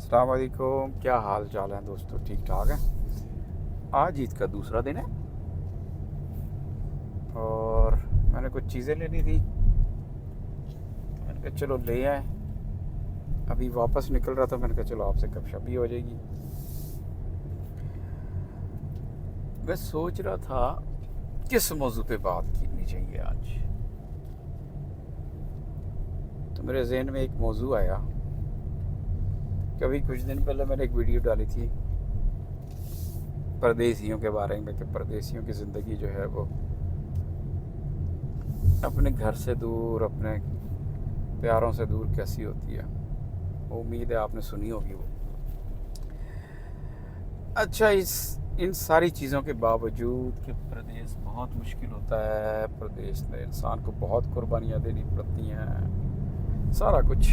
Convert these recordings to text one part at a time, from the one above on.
अस्सलाम वालेकुम। क्या हाल चाल है दोस्तों? ठीक ठाक है। आज ईद का दूसरा दिन है और मैंने कुछ चीज़ें लेनी थी। मैंने कहा चलो ले आए। अभी वापस निकल रहा था, मैंने कहा चलो आपसे गपशप भी हो जाएगी। मैं सोच रहा था किस मौजू पे बात करनी चाहिए आज। तो मेरे जहन में एक मौजू आया। कभी कुछ दिन पहले मैंने एक वीडियो डाली थी परदेसियों के बारे में कि परदेसियों की ज़िंदगी जो है वो अपने घर से दूर, अपने प्यारों से दूर कैसी होती है। उम्मीद है आपने सुनी होगी वो। अच्छा, इन सारी चीज़ों के बावजूद कि प्रदेश बहुत मुश्किल होता है, प्रदेश में इंसान को बहुत कुर्बानियाँ देनी पड़ती हैं, सारा कुछ,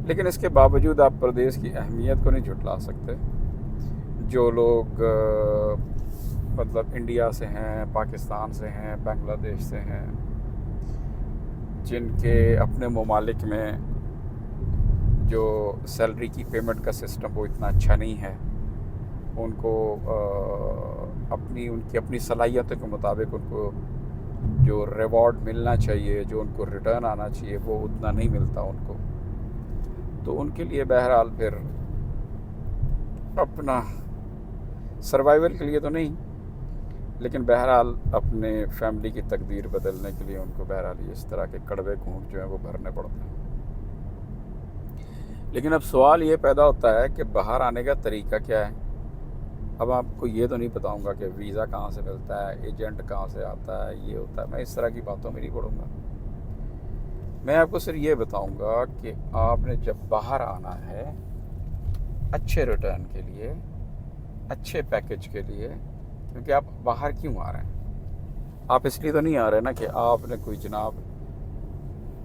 लेकिन इसके बावजूद आप प्रदेश की अहमियत को नहीं झुटला सकते। जो लोग मतलब इंडिया से हैं, पाकिस्तान से हैं, बांग्लादेश से हैं, जिनके अपने ममालिक में जो सैलरी की पेमेंट का सिस्टम वो इतना अच्छा नहीं है, उनको उनकी अपनी सलाहियतों के मुताबिक उनको जो रिवॉर्ड मिलना चाहिए, जो उनको रिटर्न आना चाहिए, वो उतना नहीं मिलता उनको। तो उनके लिए बहरहाल फिर अपना सर्वाइवल के लिए तो नहीं, लेकिन बहरहाल अपने फैमिली की तकदीर बदलने के लिए उनको बहरहाल इस तरह के कड़वे घूंट जो हैं वो भरने पड़ते हैं। लेकिन अब सवाल ये पैदा होता है कि बाहर आने का तरीका क्या है। अब आपको ये तो नहीं बताऊंगा कि वीज़ा कहाँ से मिलता है, एजेंट कहाँ से आता है, ये होता है। मैं इस तरह की बातों में नहीं पढ़ूंगा। मैं आपको सिर्फ ये बताऊंगा कि आपने जब बाहर आना है अच्छे रिटर्न के लिए, अच्छे पैकेज के लिए, क्योंकि आप बाहर क्यों आ रहे हैं? आप इसलिए तो नहीं आ रहे ना कि आपने कोई जनाब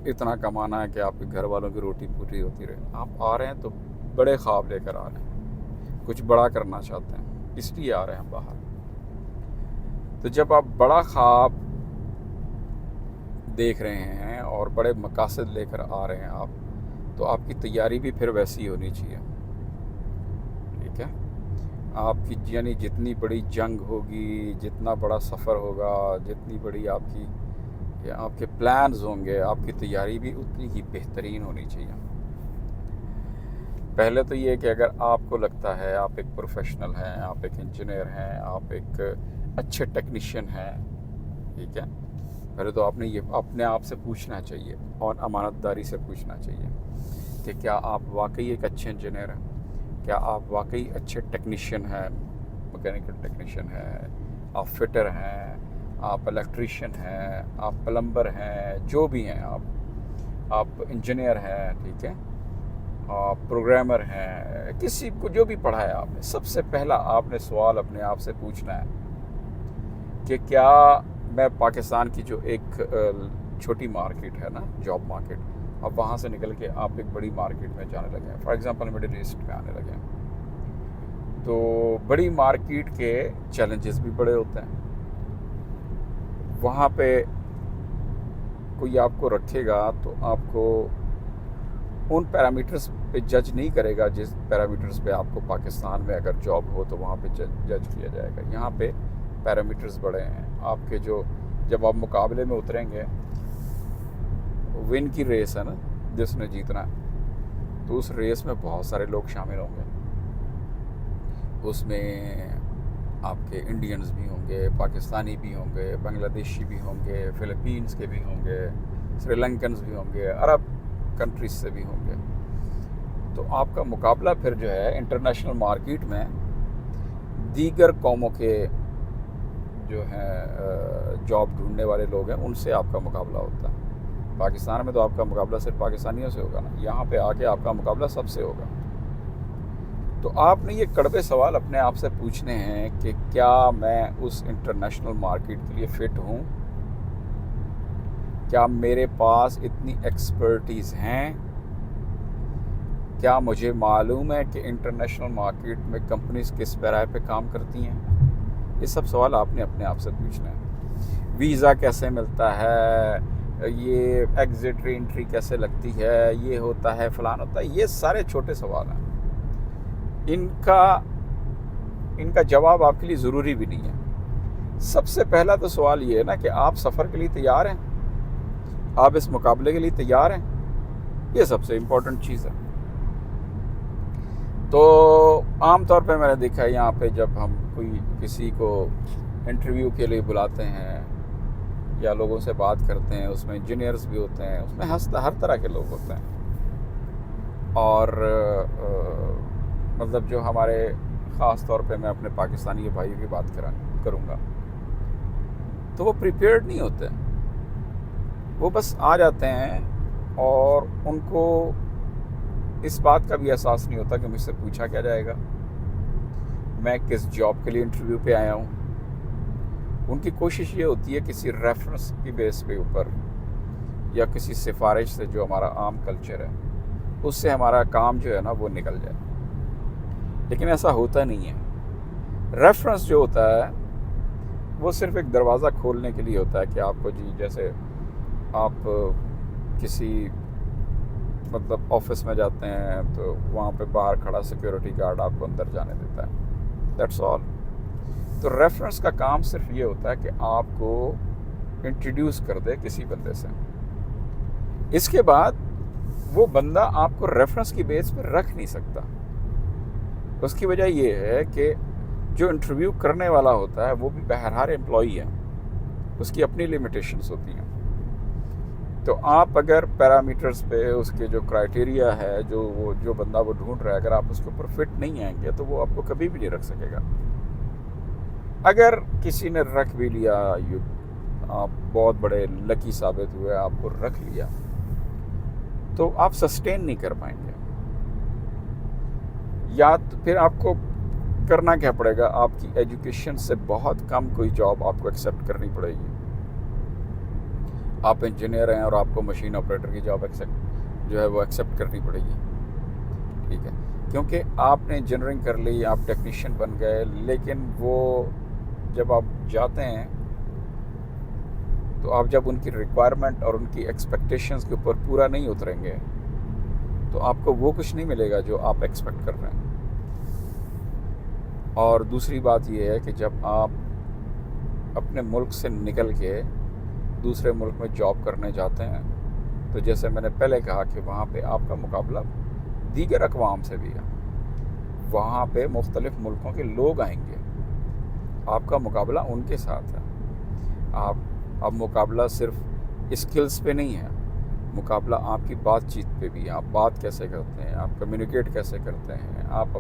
इतना कमाना है कि आपके घर वालों की रोटी पूरी होती रहे। आप आ रहे हैं तो बड़े ख्वाब लेकर आ रहे हैं, कुछ बड़ा करना चाहते हैं, इसलिए आ रहे हैं बाहर। तो जब आप बड़ा ख्वाब देख रहे हैं और बड़े मकासद लेकर आ रहे हैं आप, तो आपकी तैयारी भी फिर वैसी होनी चाहिए। ठीक है, आपकी यानी जितनी बड़ी जंग होगी, जितना बड़ा सफ़र होगा, जितनी बड़ी आपके प्लान्स होंगे, आपकी तैयारी भी उतनी ही बेहतरीन होनी चाहिए। पहले तो ये कि अगर आपको लगता है आप एक प्रोफेशनल हैं, आप एक इंजीनियर हैं, आप एक अच्छे टेक्नीशियन हैं, ठीक है, पहले तो आपने ये अपने आप से पूछना चाहिए और अमानतदारी से पूछना चाहिए कि क्या आप वाकई एक अच्छे इंजीनियर हैं, क्या आप वाकई अच्छे टेक्नीशियन हैं, मैकेनिकल टेक्नीशियन हैं, आप फिटर हैं, आप इलेक्ट्रीशियन हैं, आप प्लम्बर हैं, जो भी हैं आप इंजीनियर हैं, ठीक है, आप प्रोग्रामर हैं, किसी को जो भी पढ़ा है आपने, सबसे पहला आपने सवाल अपने आप से पूछना है कि क्या मैं पाकिस्तान की जो एक छोटी मार्केट है ना, जॉब मार्केट, अब वहाँ से निकल के आप एक बड़ी मार्केट में जाने लगे हैं, फॉर एग्जांपल मिडिल ईस्ट में आने लगे हैं, तो बड़ी मार्केट के चैलेंजेस भी बड़े होते हैं। वहाँ पे कोई आपको रखेगा तो आपको उन पैरामीटर्स पे जज नहीं करेगा जिस पैरामीटर्स पे आपको पाकिस्तान में अगर जॉब हो तो वहाँ पे जज किया जाएगा। यहाँ पे पैरामीटर्स बड़े हैं आपके, जो जब आप मुकाबले में उतरेंगे, विन की रेस है ना, जिसने जीतना है, तो उस रेस में बहुत सारे लोग शामिल होंगे। उसमें आपके इंडियंस भी होंगे, पाकिस्तानी भी होंगे, बांग्लादेशी भी होंगे, फिलीपींस के भी होंगे, श्रीलंकन्स भी होंगे, अरब कंट्रीज से भी होंगे। तो आपका मुकाबला फिर जो है इंटरनेशनल मार्केट में दीगर कौमों के जो हैं जॉब ढूंढने वाले लोग हैं, उनसे आपका मुकाबला होता है। पाकिस्तान में तो आपका मुकाबला सिर्फ पाकिस्तानियों से होगा ना, यहाँ पे आके आपका मुकाबला सबसे होगा। तो आपने ये कड़वे सवाल अपने आप से पूछने हैं कि क्या मैं उस इंटरनेशनल मार्केट के लिए फ़िट हूँ, क्या मेरे पास इतनी एक्सपर्टीज़ हैं, क्या मुझे मालूम है कि इंटरनेशनल मार्केट में कंपनीज किस पैराए पे काम करती हैं। ये सब सवाल आपने अपने आप से पूछना है। वीज़ा कैसे मिलता है, ये एग्जिट री एंट्री कैसे लगती है, ये होता है, फलान होता है, ये सारे छोटे सवाल हैं। इनका जवाब आपके लिए ज़रूरी भी नहीं है। सबसे पहला तो सवाल ये है ना कि आप सफ़र के लिए तैयार हैं, आप इस मुकाबले के लिए तैयार हैं। ये सबसे इम्पोर्टेंट चीज़ है। तो आम तौर पे मैंने देखा है यहाँ पे जब हम किसी को इंटरव्यू के लिए बुलाते हैं या लोगों से बात करते हैं, उसमें इंजीनियर्स भी होते हैं, उसमें हर तरह के लोग होते हैं। और मतलब जो हमारे ख़ास तौर पे मैं अपने पाकिस्तानी भाइयों की बात करूँगा, तो वो प्रिपेयर्ड नहीं होते। वो बस आ जाते हैं और उनको इस बात का भी एहसास नहीं होता कि मुझसे पूछा क्या जाएगा, मैं किस जॉब के लिए इंटरव्यू पे आया हूँ। उनकी कोशिश ये होती है किसी रेफरेंस की बेस पे ऊपर या किसी सिफारिश से, जो हमारा आम कल्चर है, उससे हमारा काम जो है ना वो निकल जाए। लेकिन ऐसा होता नहीं है। रेफरेंस जो होता है वो सिर्फ एक दरवाज़ा खोलने के लिए होता है कि आपको जैसे आप किसी मतलब ऑफिस में जाते हैं तो वहाँ पे बाहर खड़ा सिक्योरिटी गार्ड आपको अंदर जाने देता है, दैट्स ऑल। तो रेफरेंस का काम सिर्फ ये होता है कि आपको इंट्रोड्यूस कर दे किसी बंदे से। इसके बाद वो बंदा आपको रेफरेंस की बेस पर रख नहीं सकता। उसकी वजह ये है कि जो इंटरव्यू करने वाला होता है वो भी बहरहाल एम्प्लॉई है, उसकी अपनी लिमिटेशंस होती हैं। तो आप अगर पैरामीटर्स पे उसके जो क्राइटेरिया है, जो बंदा वो ढूंढ रहा है, अगर आप उसके ऊपर फिट नहीं आएंगे तो वो आपको कभी भी नहीं रख सकेगा। अगर किसी ने रख भी लिया, आप बहुत बड़े लकी साबित हुए, आपको रख लिया, तो आप सस्टेन नहीं कर पाएंगे। या तो फिर आपको करना क्या पड़ेगा, आपकी एजुकेशन से बहुत कम कोई जॉब आपको एक्सेप्ट करनी पड़ेगी। आप इंजीनियर हैं और आपको मशीन ऑपरेटर की जॉब एक्सेप्ट करनी पड़ेगी, ठीक है, क्योंकि आपने इंजीनियरिंग कर ली, आप टेक्नीशियन बन गए, लेकिन वो जब आप जाते हैं तो आप जब उनकी रिक्वायरमेंट और उनकी एक्सपेक्टेशंस के ऊपर पूरा नहीं उतरेंगे तो आपको वो कुछ नहीं मिलेगा जो आप एक्सपेक्ट कर रहे हैं। और दूसरी बात ये है कि जब आप अपने मुल्क से निकल के दूसरे मुल्क में जॉब करने जाते हैं तो जैसे मैंने पहले कहा कि वहाँ पे आपका मुकाबला दीगर अक़वाम से भी है। वहाँ पे मुख्तलिफ़ मुल्कों के लोग आएंगे, आपका मुकाबला उनके साथ है। अब मुकाबला सिर्फ स्किल्स पे नहीं है, मुकाबला आपकी बातचीत पे भी है। आप बात कैसे करते हैं, आप कम्युनिकेट कैसे करते हैं, आप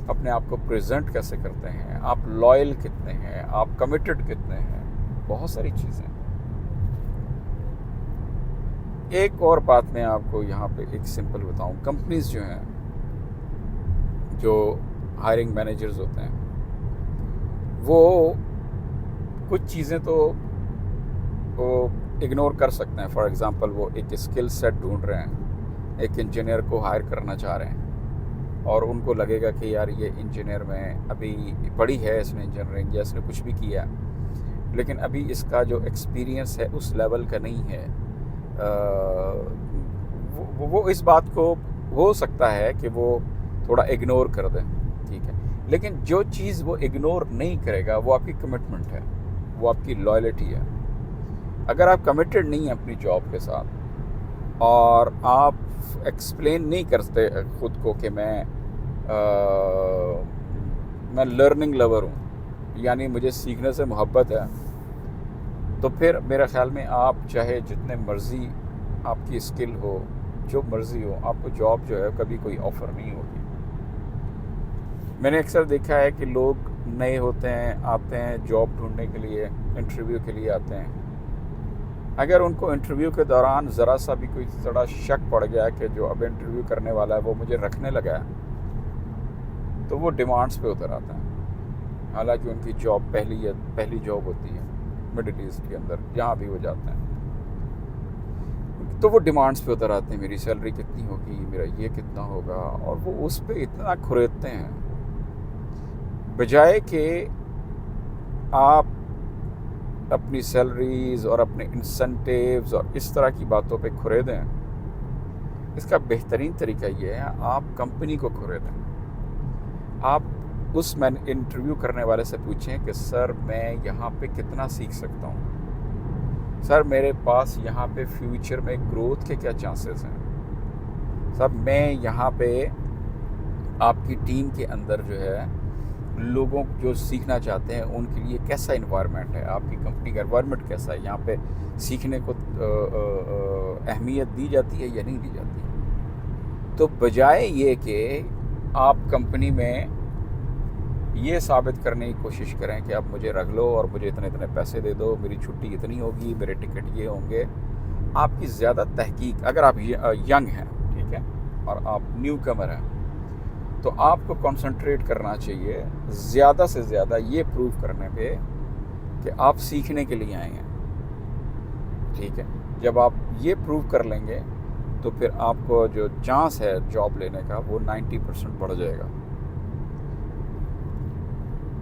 अपने आप को प्रेजेंट कैसे करते हैं, आप लॉयल कितने हैं, आप कमिटेड कितने हैं, बहुत सारी चीज़ें। एक और बात मैं आपको यहाँ पे एक सिंपल बताऊँ, कंपनीज जो हैं, जो हायरिंग मैनेजर्स होते हैं, वो कुछ चीज़ें तो वो इग्नोर कर सकते हैं। फॉर एग्ज़ाम्पल, वो एक स्किल सेट ढूंढ रहे हैं, एक इंजीनियर को हायर करना चाह रहे हैं और उनको लगेगा कि यार ये इंजीनियर में अभी पढ़ी है इसने इंजीनियरिंग या इसने कुछ भी किया, लेकिन अभी इसका जो एक्सपीरियंस है उस लेवल का नहीं है। वो इस बात को हो सकता है कि वो थोड़ा इग्नोर कर दें, ठीक है, लेकिन जो चीज़ वो इग्नोर नहीं करेगा वो आपकी कमिटमेंट है, वो आपकी लॉयल्टी है। अगर आप कमिटेड नहीं हैं अपनी जॉब के साथ और आप एक्सप्लेन नहीं करते ख़ुद को कि मैं लर्निंग लवर हूँ, यानी मुझे सीखने से मोहब्बत है, तो फिर मेरे ख़्याल में आप चाहे जितने मर्ज़ी आपकी स्किल हो, जो मर्ज़ी हो, आपको जॉब जो है कभी कोई ऑफ़र नहीं होगी। मैंने अक्सर देखा है कि लोग नए होते हैं, आते हैं जॉब ढूंढने के लिए, इंटरव्यू के लिए आते हैं। अगर उनको इंटरव्यू के दौरान ज़रा सा भी कोई थोड़ा शक पड़ गया कि जो अब इंटरव्यू करने वाला है वो मुझे रखने लगा है, तो वो डिमांड्स पे उतर आता है। हालांकि उनकी जॉब पहली जॉब होती है मिडिल ईस्ट के अंदर, जहाँ भी वो जाते हैं, तो वो डिमांड्स पे उतर आते हैं, मेरी सैलरी कितनी होगी, मेरा ये कितना होगा, और वो उस पर इतना खुरेदते हैं, बजाय कि आप अपनी सैलरीज़ और अपने इंसेंटिव्स और इस तरह की बातों पे खुरेदें। इसका बेहतरीन तरीका ये है, आप कंपनी को खुरेदें। آپ اس میں انٹرویو کرنے والے سے پوچھیں کہ سر میں یہاں پہ کتنا سیکھ سکتا ہوں، سر میرے پاس یہاں پہ فیوچر میں گروتھ کے کیا چانسز ہیں، سر میں یہاں پہ آپ کی ٹیم کے اندر جو ہے لوگوں جو سیکھنا چاہتے ہیں ان کے لیے کیسا انوائرمنٹ ہے، آپ کی کمپنی کا انوائرمنٹ کیسا ہے، یہاں پہ سیکھنے کو اہمیت دی جاتی ہے یا نہیں دی جاتی ہے۔ تو بجائے یہ کہ آپ کمپنی میں یہ ثابت کرنے کی کوشش کریں کہ آپ مجھے رکھ لو اور مجھے اتنے پیسے دے دو، میری چھٹی اتنی ہوگی، میرے ٹکٹ یہ ہوں گے، آپ کی زیادہ تحقیق، اگر آپ ینگ ہیں ٹھیک ہے اور آپ نیو کمر ہیں، تو آپ کو کنسنٹریٹ کرنا چاہیے زیادہ سے زیادہ یہ پروو کرنے پہ کہ آپ سیکھنے کے لیے آئے ہیں، ٹھیک ہے۔ جب آپ یہ پروو کر لیں گے تو پھر آپ کو جو چانس ہے جاب لینے کا وہ 90% بڑھ جائے گا۔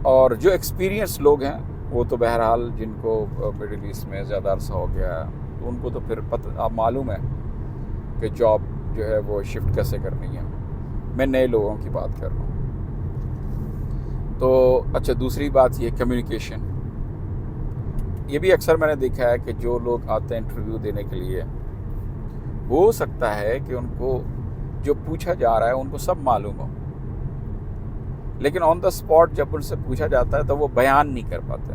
اور جو ایکسپیرینس لوگ ہیں وہ تو بہرحال جن کو مڈل ایسٹ میں زیادہ عرصہ ہو گیا ہے ان کو تو پھر آپ معلوم ہے کہ جاب جو ہے وہ شفٹ کیسے کرنی ہے، میں نئے لوگوں کی بات کر رہا ہوں۔ تو اچھا، دوسری بات یہ کمیونیکیشن، یہ بھی اکثر میں نے دیکھا ہے کہ جو لوگ آتے ہیں انٹرویو دینے کے لیے، ہو سکتا ہے کہ ان کو جو پوچھا جا رہا ہے ان کو سب معلوم ہو، لیکن آن دا اسپاٹ جب ان سے پوچھا جاتا ہے تو وہ بیان نہیں کر پاتے،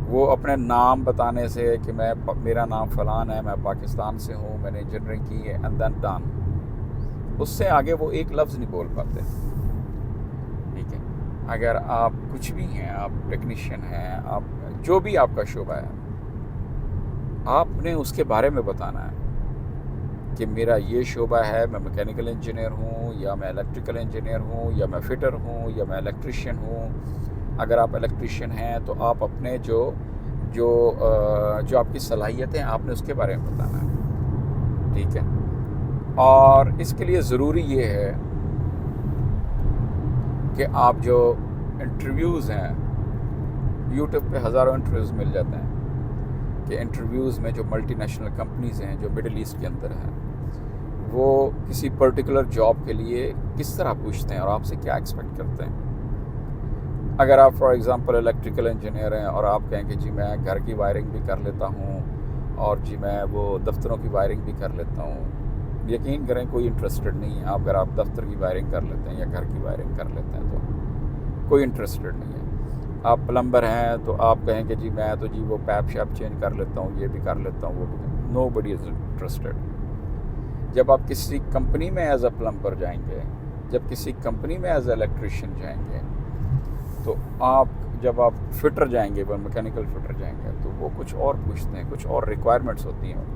وہ اپنے نام بتانے سے کہ میرا نام فلان ہے، میں پاکستان سے ہوں، میں نے انجینئرنگ کی ہے، اینڈ دین ڈن، اس سے آگے وہ ایک لفظ نہیں بول پاتے، ٹھیک ہے۔ اگر آپ کچھ بھی ہیں، آپ ٹیکنیشین ہیں، آپ جو بھی آپ کا شعبہ ہے، آپ نے اس کے بارے میں بتانا ہے کہ میرا یہ شعبہ ہے، میں میکینیکل انجینئر ہوں، یا میں الیکٹریکل انجینئر ہوں، یا میں فٹر ہوں، یا میں الیکٹریشین ہوں۔ اگر آپ الیکٹریشین ہیں تو آپ اپنے جو آپ کی صلاحیتیں آپ نے اس کے بارے میں بتانا ہے، ٹھیک ہے۔ اور اس کے لیے ضروری یہ ہے کہ آپ جو انٹرویوز ہیں، یوٹیوب پہ ہزاروں انٹرویوز مل جاتے ہیں کہ انٹرویوز میں جو ملٹی نیشنل کمپنیز ہیں جو مڈل ایسٹ کے اندر ہیں، وہ کسی پرٹیکولر جاب کے لیے کس طرح پوچھتے ہیں اور آپ سے کیا ایکسپیکٹ کرتے ہیں۔ اگر آپ فار ایگزامپل الیکٹریکل انجینئر ہیں اور آپ کہیں کہ جی میں گھر کی وائرنگ بھی کر لیتا ہوں اور جی میں وہ دفتروں کی وائرنگ بھی کر لیتا ہوں، یقین کریں کوئی انٹرسٹڈ نہیں ہے۔ اگر آپ دفتر کی وائرنگ کر لیتے ہیں یا گھر کی وائرنگ کر لیتے ہیں تو کوئی انٹرسٹڈ نہیں ہے۔ آپ پلمبر ہیں تو آپ کہیں کہ جی میں تو جی وہ پیپ شیپ چینج کر لیتا ہوں، یہ بھی کر لیتا ہوں، وہ بھی، نو بڈی از انٹرسٹڈ۔ جب آپ کسی کمپنی میں ایز اے پلمبر جائیں گے، جب کسی کمپنی میں ایز اے الیکٹریشین جائیں گے، تو جب آپ فٹر جائیں گے، میکینیکل فٹر جائیں گے، تو وہ کچھ اور پوچھتے ہیں، کچھ اور ریکوائرمنٹس ہوتی ہیں ان کی۔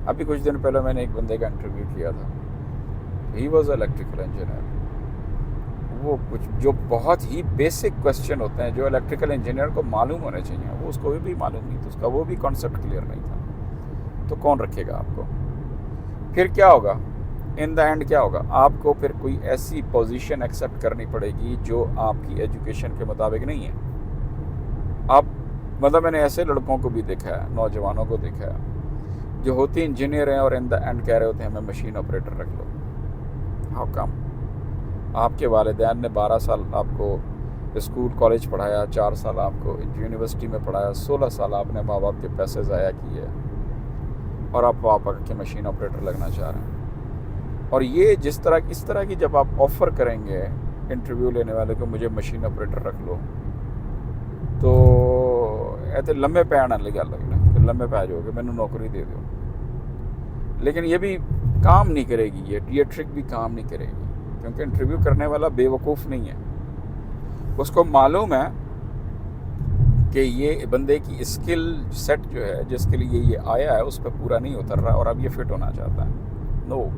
ابھی کچھ دن پہلے میں نے ایک بندے کا انٹرویو کیا تھا، ہی واز الیکٹریکل انجینئر۔ وہ کچھ جو بہت ہی بیسک کوسچن ہوتے ہیں جو الیکٹریکل انجینئر کو معلوم ہونے چاہیے، وہ اس کو بھی معلوم نہیں تھا، اس کا وہ بھی کانسیپٹ کلیئر نہیں تھا، تو کون رکھے گا آپ کو؟ پھر کیا ہوگا ان دا اینڈ؟ کیا ہوگا؟ آپ کو پھر کوئی ایسی پوزیشن ایکسیپٹ کرنی پڑے گی جو آپ کی ایجوکیشن کے مطابق نہیں ہے۔ آپ مطلب میں نے ایسے لڑکوں کو بھی دیکھا ہے، نوجوانوں کو دیکھا ہے جو ہوتی انجینئر ہیں اور ان دا اینڈ کہہ رہے ہوتے ہیں ہمیں مشین آپریٹر رکھ لو۔ How come? آپ کے والدین نے 12 سال آپ کو اسکول کالج پڑھایا، 4 سال آپ کو یونیورسٹی میں پڑھایا، 16 سال آپ نے ماں باپ کے پیسے ضائع کیے، اور آپ پاپا کے مشین آپریٹر لگنا چاہ رہے ہیں۔ اور یہ اس طرح کی جب آپ آفر کریں گے انٹرویو لینے والے کو مجھے مشین آپریٹر رکھ لو، تو ایسے لمبے پہ آنا لگا لمبے پہ آ جاؤ گے، میں نے نوکری دے دو، لیکن یہ بھی کام نہیں کرے گی، یہ ٹرک بھی کام نہیں کرے گی، کیونکہ انٹرویو کرنے والا بے وقوف نہیں ہے، اس کو معلوم ہے کہ یہ بندے کی اسکل سیٹ جو ہے جس کے لیے یہ آیا ہے اس پہ پورا نہیں اتر رہا اور اب یہ فٹ ہونا چاہتا ہے۔ نو،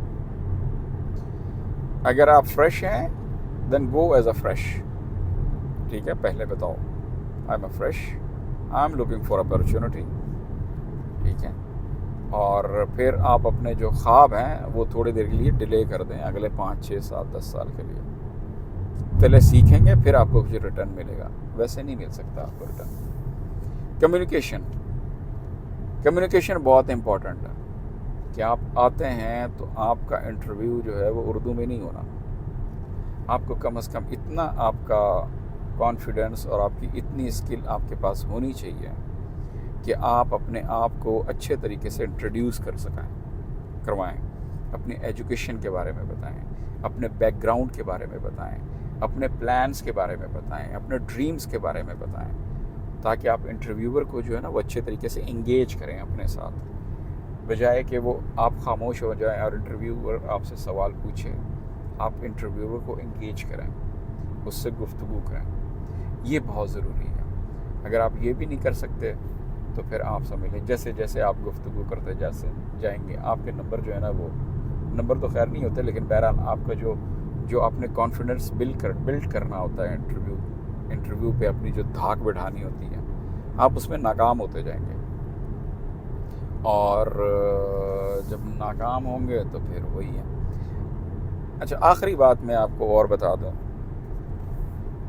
اگر آپ فریش ہیں دین گو ایز اے فریش، ٹھیک ہے، پہلے بتاؤ I am a fresh, I am looking for opportunity, ٹھیک ہے، اور پھر آپ اپنے جو خواب ہیں وہ تھوڑی دیر کے لیے ڈیلے کر دیں، اگلے 5 6 7 10 سال کے لیے، پہلے سیکھیں گے پھر آپ کو کچھ ریٹرن ملے گا، ویسے نہیں مل سکتا آپ کو ریٹرن۔ کمیونیکیشن بہت امپورٹنٹ ہے کہ آپ آتے ہیں تو آپ کا انٹرویو جو ہے وہ اردو میں نہیں ہونا، آپ کو کم از کم اتنا آپ کا کانفیڈنس اور آپ کی اتنی اسکل آپ کے پاس ہونی چاہیے کہ آپ اپنے آپ کو اچھے طریقے سے انٹروڈیوس کروائیں، اپنی ایجوکیشن کے بارے میں بتائیں، اپنے بیک گراؤنڈ کے بارے میں بتائیں، اپنے پلانس کے بارے میں بتائیں، اپنے ڈریمز کے بارے میں بتائیں، تاکہ آپ انٹرویور کو جو ہے نا وہ اچھے طریقے سے انگیج کریں اپنے ساتھ، بجائے کہ وہ آپ خاموش ہو جائیں اور انٹرویور آپ سے سوال پوچھے۔ آپ انٹرویور کو انگیج کریں، اس سے گفتگو کریں، یہ بہت ضروری ہے۔ اگر آپ یہ بھی نہیں کر سکتے تو پھر آپ سمجھ لیں جیسے جیسے آپ گفتگو کرتے جائیں گے آپ کے نمبر جو ہے نا وہ نمبر تو خیر نہیں ہوتے، لیکن بہرحال آپ کا جو آپ نے کانفیڈنس بلڈ کرنا ہوتا ہے انٹرویو پہ اپنی جو دھاک بڑھانی ہوتی ہے، آپ اس میں ناکام ہوتے جائیں گے، اور جب ناکام ہوں گے تو پھر وہی ہے۔ اچھا، آخری بات میں آپ کو اور بتا دوں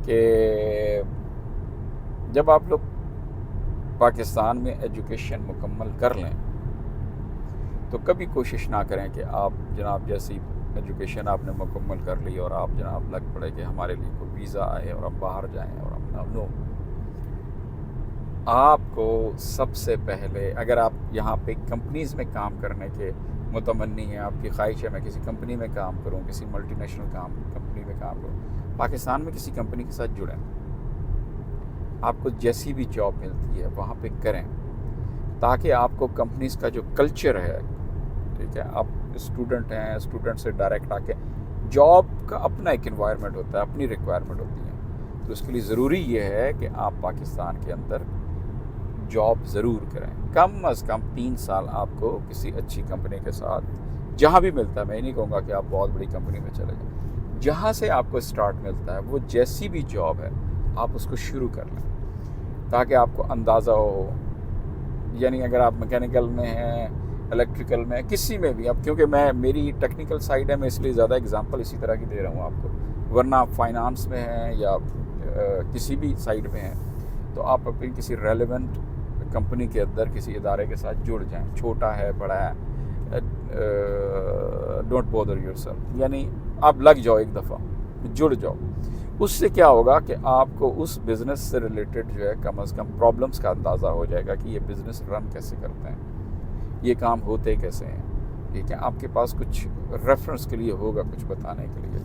کہ جب آپ لوگ پاکستان میں ایجوکیشن مکمل کر لیں تو کبھی کوشش نہ کریں کہ آپ جناب جیسی ایجوکیشن آپ نے مکمل کر لی اور آپ جناب لگ پڑے کہ ہمارے لیے کوئی ویزا آئے اور ہم باہر جائیں اور ہم نو۔ آپ کو سب سے پہلے، اگر آپ یہاں پہ کمپنیز میں کام کرنے کے متمنی ہیں، آپ کی خواہش ہے میں کسی کمپنی میں کام کروں، کسی ملٹی نیشنل کمپنی میں کام کروں، پاکستان میں کسی کمپنی کے ساتھ جڑیں، آپ کو جیسی بھی جاب ملتی ہے وہاں پہ کریں، تاکہ آپ کو کمپنیز کا جو کلچر ہے، ٹھیک ہے، آپ اسٹوڈنٹ ہیں، اسٹوڈنٹ سے ڈائریکٹ آ کے جاب کا اپنا ایک انوائرمنٹ ہوتا ہے، اپنی ریکوائرمنٹ ہوتی ہے، تو اس کے لیے ضروری یہ ہے کہ آپ پاکستان کے اندر جاب ضرور کریں، کم از کم 3 سال آپ کو کسی اچھی کمپنی کے ساتھ جہاں بھی ملتا ہے، میں نہیں کہوں گا کہ آپ بہت بڑی کمپنی میں چلے جائیں، جہاں سے آپ کو اسٹارٹ ملتا ہے وہ جیسی بھی جاب ہے آپ اس کو شروع کر لیں، تاکہ آپ کو اندازہ ہو، یعنی اگر آپ میکینیکل میں ہیں، الیکٹریکل میں، کسی میں بھی، اب کیونکہ میری ٹیکنیکل سائڈ ہے، میں اس لیے زیادہ اگزامپل اسی طرح کی دے رہا ہوں آپ کو، ورنہ آپ فائنانس میں ہیں یا کسی بھی سائڈ میں ہیں تو آپ اپنی کسی ریلیونٹ کمپنی کے اندر کسی ادارے کے ساتھ جڑ جائیں، چھوٹا ہے بڑا ہے، ڈونٹ بودر یور سیلف، یعنی آپ لگ جاؤ، ایک دفعہ جڑ جاؤ، اس سے کیا ہوگا کہ آپ کو اس بزنس سے ریلیٹڈ جو ہے کم از کم پرابلمس کا اندازہ ہو جائے گا کہ یہ بزنس رن کیسے کرتے ہیں، یہ کام ہوتے کیسے ہیں، ٹھیک ہے، آپ کے پاس کچھ ریفرنس کے لیے ہوگا، کچھ بتانے کے لیے،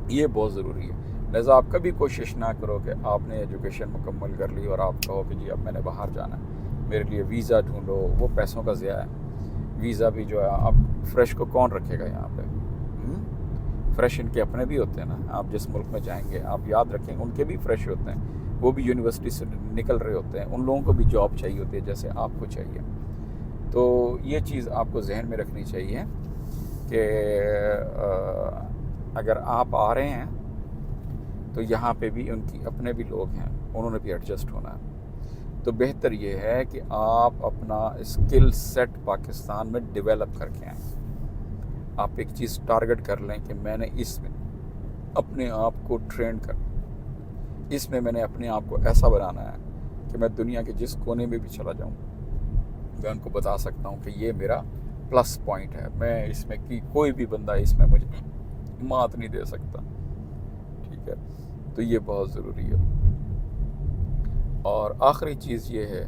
یہ بہت ضروری ہے۔ لہٰذا آپ کبھی کوشش نہ کرو کہ آپ نے ایجوکیشن مکمل کر لی اور آپ کہو کہ جی اب میں نے باہر جانا ہے، میرے لیے ویزا ڈھونڈو، وہ پیسوں کا ضیاع ہے، ویزا بھی جو ہے اب فریش کو کون رکھے گا یہاں پہ، فریش ان کے اپنے بھی ہوتے ہیں نا، آپ جس ملک میں جائیں گے آپ یاد رکھیں ان کے بھی فریش ہوتے ہیں، وہ بھی یونیورسٹی سے نکل رہے ہوتے ہیں، ان لوگوں کو بھی جاب چاہیے ہوتی ہے جیسے آپ کو چاہیے، تو یہ چیز آپ کو ذہن میں رکھنی چاہیے کہ اگر آپ آ رہے ہیں تو یہاں پہ بھی ان کی اپنے بھی لوگ ہیں، انہوں نے بھی ایڈجسٹ ہونا ہے، تو بہتر یہ ہے کہ آپ اپنا اسکل سیٹ پاکستان میں ڈیولپ کر کے آئیں، آپ ایک چیز ٹارگٹ کر لیں کہ میں نے اس میں اپنے آپ کو ٹرین کر، اس میں نے اپنے آپ کو ایسا بنانا ہے کہ میں دنیا کے جس کونے میں بھی چلا جاؤں میں ان کو بتا سکتا ہوں کہ یہ میرا پلس پوائنٹ ہے، میں اس میں کی کوئی بھی بندہ اس میں مجھے مات نہیں دے سکتا، ٹھیک ہے، تو یہ بہت ضروری ہے۔ اور آخری چیز یہ ہے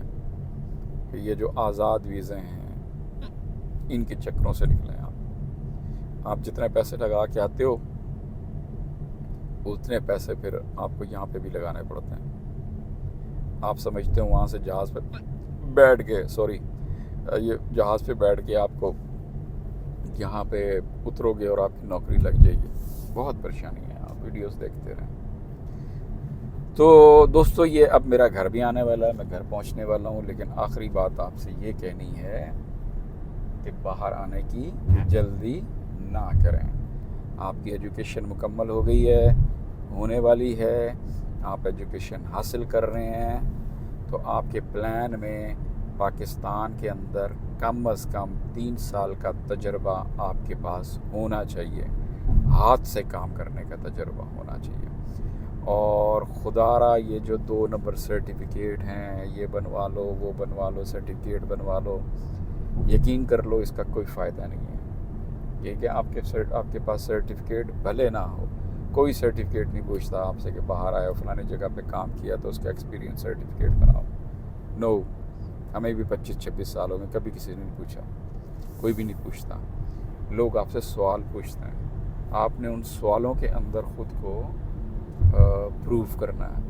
کہ یہ جو آزاد ویزے ہیں ان کے چکروں سے نکلیں، آپ جتنے پیسے لگا کے آتے ہو اتنے پیسے پھر آپ کو یہاں پہ بھی لگانے پڑتے ہیں، آپ سمجھتے ہو وہاں سے جہاز پہ بیٹھ کے یہ جہاز پہ بیٹھ کے آپ کو یہاں پہ اترو گے اور آپ کی نوکری لگ جائے گی، بہت پریشانی ہے، آپ ویڈیوز دیکھتے رہیں۔ تو دوستو یہ اب میرا گھر بھی آنے والا ہے، میں گھر پہنچنے والا ہوں، لیکن آخری بات آپ سے یہ کہنی ہے کہ باہر آنے کی جلدی نہ کریں، آپ کی ایجوکیشن مکمل ہو گئی ہے، ہونے والی ہے، آپ ایجوکیشن حاصل کر رہے ہیں، تو آپ کے پلان میں پاکستان کے اندر کم از کم 3 سال کا تجربہ آپ کے پاس ہونا چاہیے، ہاتھ سے کام کرنے کا تجربہ ہونا چاہیے، اور خدا را یہ جو 2 نمبر سرٹیفکیٹ ہیں، یہ بنوا لو وہ بنوا لو، سرٹیفکیٹ بنوا لو، یقین کر لو اس کا کوئی فائدہ نہیں ہے، یہ کہ آپ کے پاس سرٹیفکیٹ بھلے نہ ہو कोई सर्टिफिकेट नहीं पूछता आपसे कि बाहर आए हो फलानी जगह पे काम किया तो उसका एक्सपीरियंस सर्टिफिकेट बनाओ। नो, हमें भी 25-26 साल हो गए, कभी किसी ने नहीं पूछा, कोई भी नहीं पूछता। लोग आपसे सवाल पूछते हैं, आपने उन सवालों के अंदर ख़ुद को प्रूव करना है।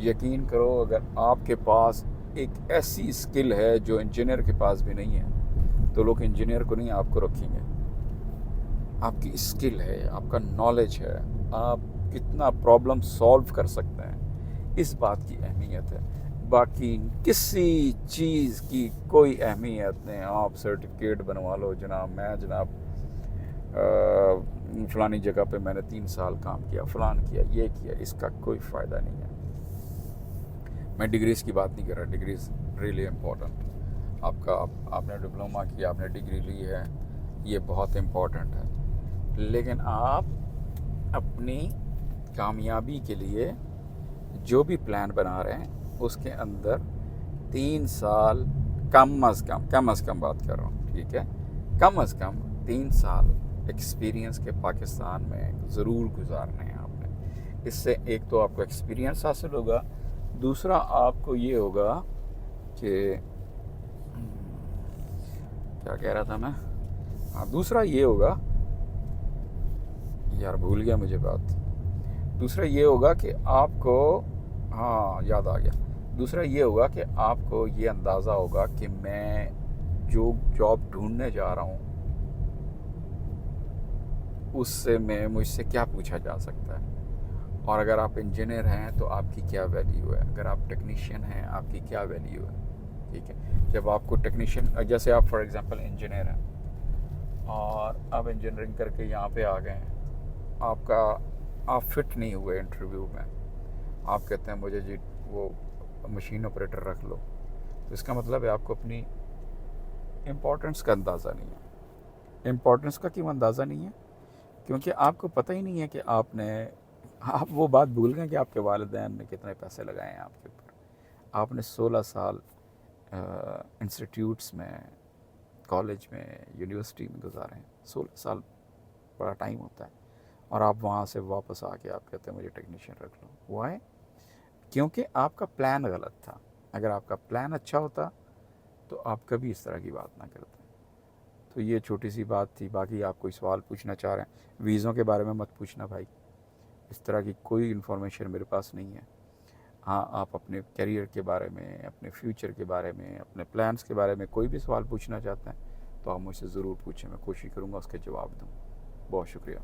यकीन करो, अगर आपके पास एक ऐसी स्किल है जो इंजीनियर के पास भी नहीं है, तो लोग इंजीनियर को नहीं आपको रखेंगे। आपकी स्किल है, आपका नॉलेज है, आप कितना प्रॉब्लम सॉल्व कर सकते हैं, इस बात की अहमियत है। बाकी किसी चीज़ की कोई अहमियत नहीं। आप सर्टिफिकेट बनवा लो, जनाब फ़लानी जगह पे मैंने 3 साल काम किया, फ़लान किया, ये किया, इसका कोई फ़ायदा नहीं है। मैं डिग्रीज़ की बात नहीं कर रहा, डिग्रीज़ रियली इम्पोर्टेंट। आपने डिप्लोमा किया, आपने डिग्री ली है, ये बहुत इम्पोर्टेंट है। लेकिन आप अपनी कामयाबी के लिए जो भी प्लान बना रहे हैं उसके अंदर 3 साल कम अज़ कम बात कर रहा हूँ, ठीक है, कम अज़ कम 3 साल एक्सपीरियंस के पाकिस्तान में ज़रूर गुजारने हैं आपने। इससे एक तो आपको एक्सपीरियंस हासिल होगा, दूसरा आपको ये होगा कि क्या कह रहा था मैं, हाँ, दूसरा ये होगा, यार भूल गया मुझे बात। दूसरा ये होगा कि आपको, हाँ याद आ गया, दूसरा ये होगा कि आपको ये अंदाज़ा होगा कि मैं जो जॉब ढूंढने जा रहा हूँ उससे मुझसे क्या पूछा जा सकता है, और अगर आप इंजीनियर हैं तो आपकी क्या वैल्यू है, अगर आप टेक्नीशियन हैं आपकी क्या वैल्यू है, ठीक है। जब आपको टेक्नीशियन, जैसे आप फॉर एग्जांपल इंजीनियर हैं और आप इंजीनियरिंग करके यहाँ पे आ गए हैं, आप फिट नहीं हुए इंटरव्यू में, आप कहते हैं मुझे जी वो मशीन ऑपरेटर रख लो, तो इसका मतलब है आपको अपनी इम्पोर्टेंस का अंदाज़ा नहीं है। इम्पोर्टेंस का क्यों अंदाज़ा नहीं है? क्योंकि आपको पता ही नहीं है कि आप वो बात भूल गए कि आपके वालिदैन ने कितने पैसे लगाए हैं आपके ऊपर। आपने 16 साल इंस्टीट्यूट्स में, कॉलेज में, यूनिवर्सिटी में गुजारे हैं। 16 साल बड़ा टाइम होता है, और आप वहाँ से वापस आके आप कहते हैं मुझे टेक्नीशियन रख लो। वाई? क्योंकि आपका प्लान गलत था। अगर आपका प्लान अच्छा होता तो आप कभी इस तरह की बात ना करते। तो ये छोटी सी बात थी। बाकी आप कोई सवाल पूछना चाह रहे हैं, वीज़ों के बारे में मत पूछना भाई, इस तरह की कोई इन्फॉर्मेशन मेरे पास नहीं है। हाँ, आप अपने करियर के बारे में, अपने फ्यूचर के बारे में, अपने प्लान्स के बारे में कोई भी सवाल पूछना चाहते हैं तो आप मुझसे ज़रूर पूछें, मैं कोशिश करूँगा उसके जवाब दूँ। बहुत शुक्रिया।